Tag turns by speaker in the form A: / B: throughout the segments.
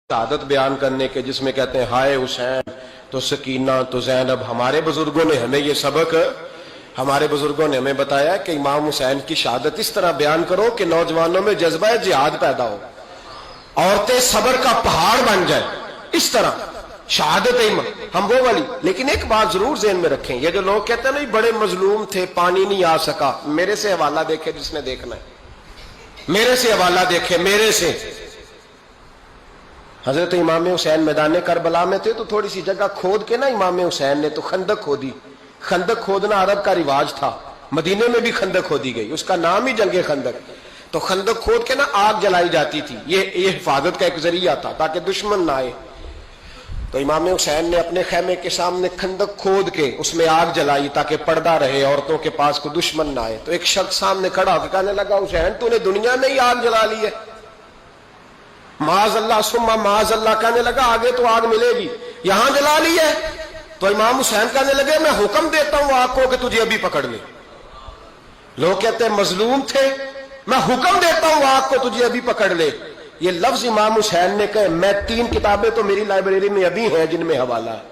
A: शहादत बयान करने के, जिसमें कहते हैं हाय हुसैन तो सकीना तो ज़ैनब। हमारे बुजुर्गों ने हमें ये सबक, हमारे बुजुर्गों ने हमें बताया कि इमाम हुसैन की शहादत इस तरह बयान करो कि नौजवानों में जज्बा जिहाद पैदा हो, औरतें सब्र का पहाड़ बन जाए। इस तरह शहादत हम वो वाली। लेकिन एक बात जरूर ज़हन में रखें, ये जो लोग कहते हैं ना बड़े मजलूम थे, पानी नहीं आ सका, मेरे से हवाला देखे जिसने देखना है, मेरे से हवाला देखे, मेरे से। हजरत इमाम हुसैन मैदान करबला में थे तो थोड़ी सी जगह खोद के ना इमाम हुसैन ने तो खंदक खोदी। खंदक खोदना अरब का रिवाज था, मदीने में भी खंदक खोदी गई, उसका नाम ही जंगे खंदक। तो खंदक खोद के ना आग जलाई जाती थी, ये हिफाजत का एक जरिया था ताकि दुश्मन ना आए। तो इमाम हुसैन ने अपने खैमे के सामने खंदक खोद के उसमें आग जलाई ताकि पर्दा रहे, औरतों के पास को दुश्मन ना आए। तो एक शख्स सामने खड़ा होकर कहने लगा, हुसैन तूने दुनिया में ही आग जला ली है। माज अल्लाह सुम्मा माज अल्लाह कहने लगा, आगे तो आग मिलेगी, यहां जला ली है। तो इमाम हुसैन कहने लगे, मैं हुक्म देता हूं आग को कि तुझे अभी पकड़ ले। लोग कहते हैं मजलूम थे, मैं हुक्म देता हूं आग को तुझे अभी पकड़ ले। ये लफ्ज इमाम हुसैन ने कहे। मैं 3 किताबें तो मेरी लाइब्रेरी में अभी हैं जिनमें हवाला है,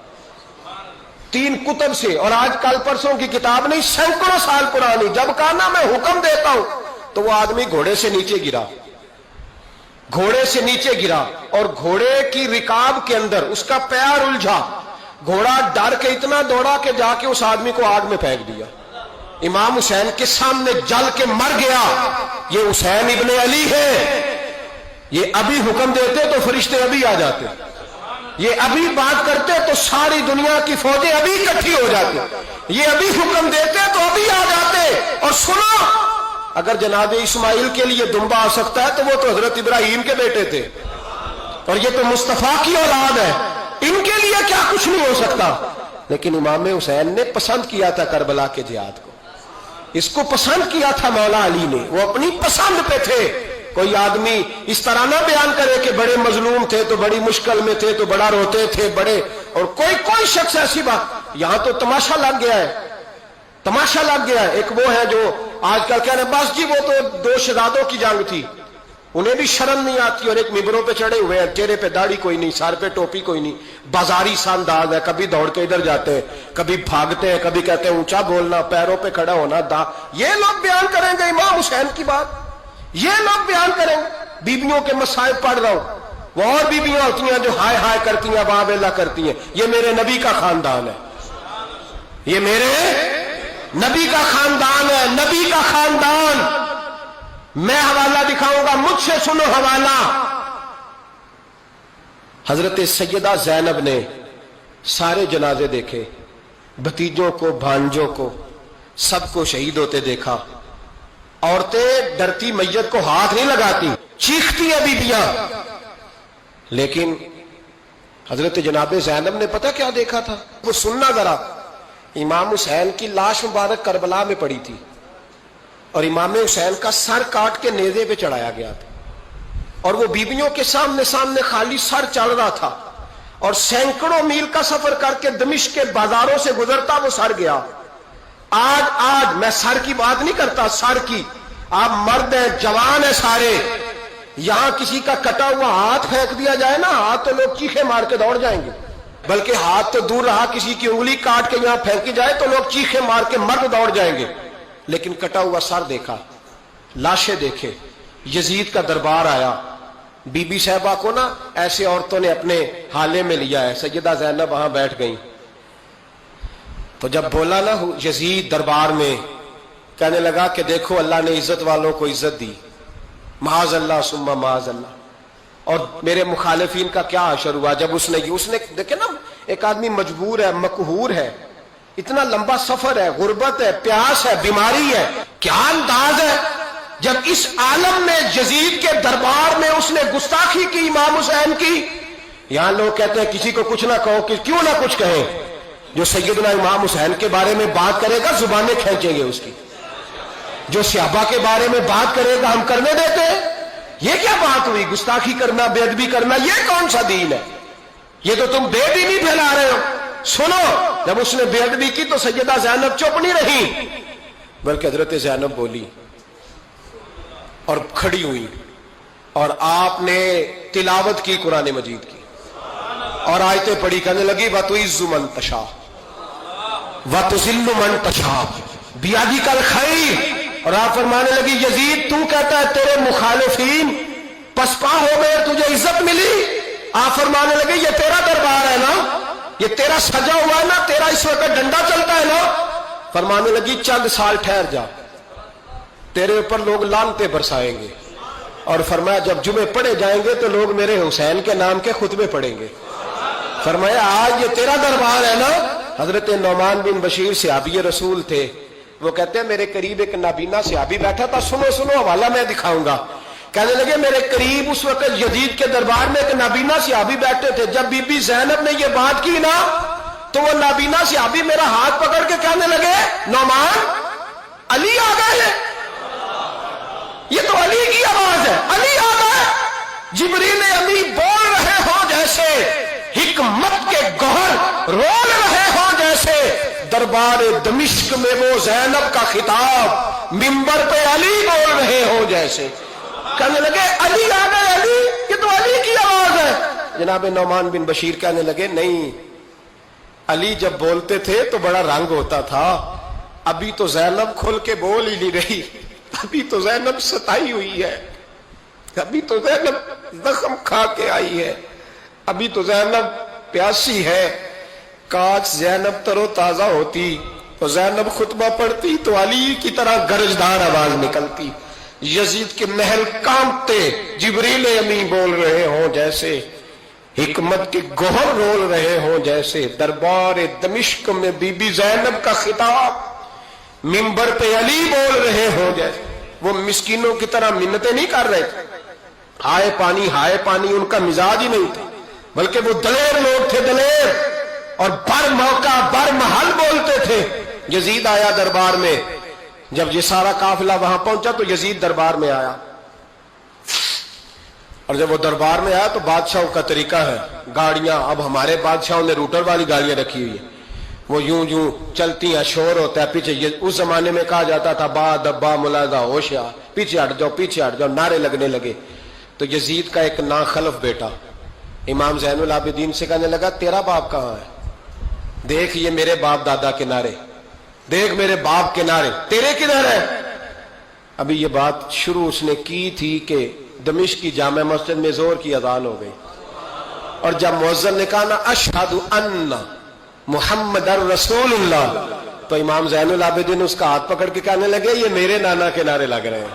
A: 3 कुतब से, और आज कल परसों की किताब नहीं, सैकड़ों साल पुरानी। जब कहा ना मैं हुक्म देता हूं तो वो आदमी घोड़े से नीचे गिरा, घोड़े से नीचे गिरा, और घोड़े की रिकाब के अंदर उसका पैर उलझा। घोड़ा डर के इतना दौड़ा कि जाके उस आदमी को आग में फेंक दिया। इमाम हुसैन के सामने जल के मर गया। ये हुसैन इब्ने अली है। ये अभी हुक्म देते तो फरिश्ते अभी आ जाते, ये अभी बात करते तो सारी दुनिया की फौजें अभी इकट्ठी हो जाती, ये अभी हुक्म देते तो अभी आ जाते। और सुनो, अगर जनाब इस्माइल के लिए दुम्बा आ सकता है तो वो तो हजरत इब्राहिम के बेटे थे, और ये तो मुस्तफा की औलाद है, इनके लिए क्या कुछ नहीं हो सकता। लेकिन इमाम हुसैन ने पसंद किया था करबला के जिहाद को, इसको पसंद किया था मौला अली ने, वो अपनी पसंद पे थे। कोई आदमी इस तरह ना बयान करे कि बड़े मजलूम थे तो बड़ी मुश्किल में थे तो बड़ा रोते थे बड़े, और कोई शख्स ऐसी बात। यहां तो तमाशा लग गया है, तमाशा लग गया है। एक वो है जो आजकल कह रहे बस जी वो तो 2 शहजादों की जंग थी, उन्हें भी शर्म नहीं आती, और एक मिंबरों पे चढ़े हुए हैं, चेहरे पे दाढ़ी कोई नहीं, सर पे टोपी कोई नहीं, बाजारी सा अंदाज है, कभी दौड़ के इधर जाते हैं, कभी भागते हैं, कभी कहते हैं ऊंचा बोलना, पैरों पे खड़ा होना। ये लोग बयान करेंगे इमाम हुसैन की बात, ये लोग बयान करेंगे। बीबियों के मसाइब पढ़ रहा हूं, वो और बीबियां होती हैं जो हाय हाय करती हैं, वाह वेला करती हैं। ये मेरे नबी का खानदान है, ये मेरे नबी का खानदान है, नबी का खानदान। मैं हवाला दिखाऊंगा, मुझसे सुनो हवाला। हजरत सैयदा ज़ैनब ने सारे जनाजे देखे, भतीजों को, भांजों को, सबको शहीद होते देखा। औरतें डरती मैयत को हाथ नहीं लगाती, चीखती है बीबियां। लेकिन हजरत जनाब ज़ैनब ने पता क्या देखा था, वो सुनना जरा। इमाम हुसैन की लाश मुबारक करबला में पड़ी थी, और इमाम हुसैन का सर काट के नेज़े पे चढ़ाया गया था, और वो बीबियों के सामने सामने खाली सर चल रहा था, और सैकड़ों मील का सफर करके दमिश्क के बाजारों से गुजरता वो सर गया। आज मैं सर की बात नहीं करता, सर की, आप मर्द हैं, जवान है सारे, यहां किसी का कटा हुआ हाथ फेंक दिया जाए ना, हाथ तो लोग चीखे मार के दौड़ जाएंगे, बल्कि हाथ तो दूर रहा, किसी की उंगली काट के यहां फेंकी जाए तो लोग चीखे मार के मर्द दौड़ जाएंगे। लेकिन कटा हुआ सर देखा, लाशें देखे। यजीद का दरबार आया, बीबी साहबा को ना ऐसे औरतों ने अपने हाले में लिया है। सैयदा ज़ैनब वहां बैठ गई, तो जब बोला ना यजीद दरबार में, कहने लगा कि देखो अल्लाह ने इज्जत वालों को इज्जत दी, माज अल्लाह सुम्मा माज अल्लाह। और मेरे मुखालिफिन का क्या अशर हुआ जब उसने देखे ना, एक आदमी मजबूर है, मकहूर है, इतना लंबा सफर है, गुर्बत है, प्यास है, बीमारी है, क्या अंदाज है जब इस आलम में यजीद के दरबार में उसने गुस्ताखी की इमाम हुसैन की। यहां लोग कहते हैं किसी को कुछ ना कहो, कि क्यों ना कुछ कहें, जो सैयदना इमाम हुसैन के बारे में बात करेगा जुबानें खींचेंगे उसकी, जो सहाबा के बारे में बात करेगा हम करने देते हैं। ये क्या बात हुई, गुस्ताखी करना, बेअदबी करना, ये कौन सा दीन है? ये तो तुम बेदीनी फैला रहे हो। सुनो, जब उसने बेअदबी की तो सैयदा ज़ैनब चुप नहीं रही, बल्कि हजरत ज़ैनब बोली और खड़ी हुई। اور آپ نے تلاوت کی قرآن مجید کی اور آیتیں پڑھی، کہنے لگی وَتُعِزُّ مَن تَشَاءُ وَتُذِلُّ مَن تَشَاءُ بِیَدِکَ الْخَیْرُ، اور آپ فرمانے لگی یزید تو کہتا ہے تیرے مخالفین پسپا ہو گئے، تجھے عزت ملی؟ آپ فرمانے لگے یہ تیرا دربار ہے نا، یہ تیرا سجا ہوا ہے نا، تیرا اس وقت ڈنڈا چلتا ہے نا۔ فرمانے لگی چند سال ٹھہر جا، تیرے اوپر لوگ لعنتیں برسائیں گے، اور فرمایا جب جمعے پڑھے جائیں گے تو لوگ میرے حسین کے نام کے خطبے پڑھیں گے۔ فرمایا آج یہ تیرا دربار ہے نا۔ حضرت نعمان بن بشیر صحابی رسول تھے، وہ کہتے ہیں میرے قریب ایک نابینا صحابی بیٹھا تھا، سنو سنو حوالہ میں دکھاؤں گا۔ کہنے لگے میرے قریب اس وقت یزید کے دربار میں ایک نابینا صحابی بیٹھے تھے، جب بی بی زینب نے یہ بات کی نا تو وہ نابینا صحابی میرا ہاتھ پکڑ کے کہنے لگے نعمان علی آ گئے، یہ تو علی کی آواز ہے، علی آ گئے۔ جبریل امی بول رہے ہوں جیسے، حکمت کے گوہر رول رہے ہوں جیسے، دربار دمشق میں وہ زینب کا خطاب منبر پہ علی بول رہے ہوں جیسے۔ کہنے لگے علی آ گئے، علی، یہ تو علی کی آواز ہے۔ جناب نعمان بن بشیر کہنے لگے نہیں، علی جب بولتے تھے تو بڑا رنگ ہوتا تھا، ابھی تو زینب کھل کے بول ہی نہیں رہی، ابھی تو زینب ستائی ہوئی ہے، ابھی تو زینب زخم کھا کے آئی ہے، ابھی تو زینب پیاسی ہے۔ کاش زینب تر و تازہ ہوتی تو زینب خطبہ پڑھتی تو علی کی طرح گرجدار آواز نکلتی۔ یزید کے محل کانپتے، جبریل امی بول رہے ہوں جیسے، حکمت کے گوہر رول رہے ہوں جیسے، دربار دمشق میں بی بی زینب کا خطاب منبر پہ علی بول رہے ہوں جیسے۔ وہ مسکینوں کی طرح منتیں نہیں کر رہے تھے، ہائے پانی ان کا مزاج ہی نہیں تھا، بلکہ وہ دلیر لوگ تھے، دلیر، اور بر موقع بر محل بولتے تھے۔ یزید آیا دربار میں، جب یہ سارا قافلہ وہاں پہنچا تو یزید دربار میں آیا، اور جب وہ دربار میں آیا تو بادشاہوں کا طریقہ ہے، گاڑیاں، اب ہمارے بادشاہوں نے روٹر والی گاڑیاں رکھی ہوئی ہیں، وہ یوں یوں چلتی ہیں، شور ہوتا ہے پیچھے۔ اس زمانے میں کہا جاتا تھا با دبا ملاحظہ ہوشیار، پیچھے ہٹ جاؤ پیچھے ہٹ جاؤ، نعرے لگنے لگے۔ تو یزید کا ایک ناخلف بیٹا امام زین العابدین سے کہنے لگا تیرا باپ کہاں ہے؟ دیکھ یہ میرے باپ دادا کے نعرے، دیکھ میرے باپ کے نعرے، تیرے کدھر ہے؟ ابھی یہ بات شروع اس نے کی تھی کہ دمشق کی جامع مسجد میں زور کی اذان ہو گئی، اور جب مؤذن نے کہا نا اشہد ان محمد رسول اللہ، تو امام زین العابدین اس کا ہاتھ پکڑ کے کہنے لگے یہ میرے نانا کے نعرے لگ رہے ہیں،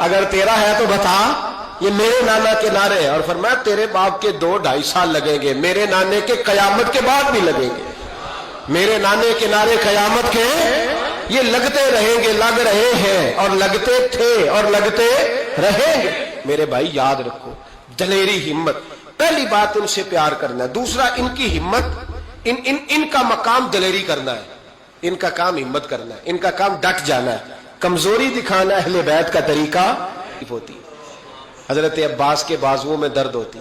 A: اگر تیرا ہے تو بتا، یہ میرے نانا کے نعرے ہیں۔ اور فرمایا تیرے باپ کے 2-2.5 سال لگیں گے، میرے نانے کے قیامت کے بعد بھی لگیں گے، میرے نانے کے نعرے قیامت کے یہ لگتے رہیں گے، لگ رہے ہیں اور لگتے تھے اور لگتے رہیں گے۔ میرے بھائی یاد رکھو، دلیری، ہمت، پہلی بات ان سے پیار کرنا ہے، دوسرا ان کی ہمت، ان کا مقام دلیری کرنا ہے، ان کا کام ہمت کرنا ہے، ان کا کام ڈٹ جانا ہے، کمزوری دکھانا اہل بیت کا طریقہ ہوتی۔ حضرت عباس کے بازوؤں میں درد ہوتی،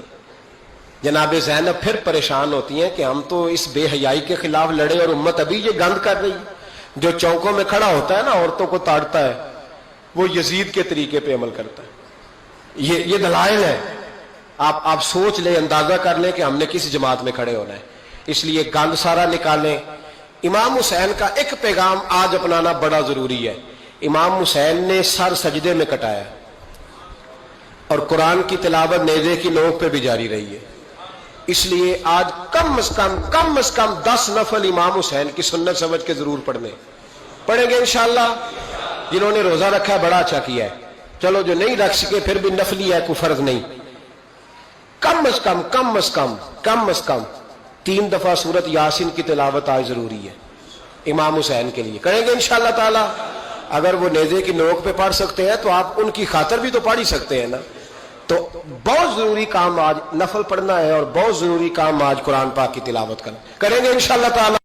A: جناب زینب پھر پریشان ہوتی ہیں کہ ہم تو اس بے حیائی کے خلاف لڑے اور امت ابھی یہ گند کر رہی ہے۔ جو چوکوں میں کھڑا ہوتا ہے نا عورتوں کو تاڑتا ہے، وہ یزید کے طریقے پہ عمل کرتا ہے۔ یہ دلائل ہے، آپ سوچ لیں، اندازہ کر لیں کہ ہم نے کس جماعت میں کھڑے ہونا ہے، اس لیے گند سارا نکالیں۔ امام حسین کا ایک پیغام آج اپنانا بڑا ضروری ہے۔ امام حسین نے سر سجدے میں کٹایا اور قرآن کی تلاوت نیزے کی نوک پہ بھی جاری رہی ہے، اس لیے آج کم از کم 10 نفل امام حسین کی سنت سمجھ کے ضرور پڑھیں گے انشاءاللہ۔ جنہوں نے روزہ رکھا ہے بڑا اچھا کیا ہے، چلو جو نہیں رکھ سکے پھر بھی نفلی ہے، کوئی فرض نہیں، کم از کم 3 دفعہ سورت یاسین کی تلاوت آج ضروری ہے امام حسین کے لیے، کریں گے انشاءاللہ تعالی۔ اگر وہ نیزے کی نوک پہ پڑھ سکتے ہیں تو آپ ان کی خاطر بھی تو پڑھ ہی سکتے ہیں نا۔ تو بہت ضروری کام آج نفل پڑھنا ہے، اور بہت ضروری کام آج قرآن پاک کی تلاوت کرنا، کریں گے انشاءاللہ تعالی۔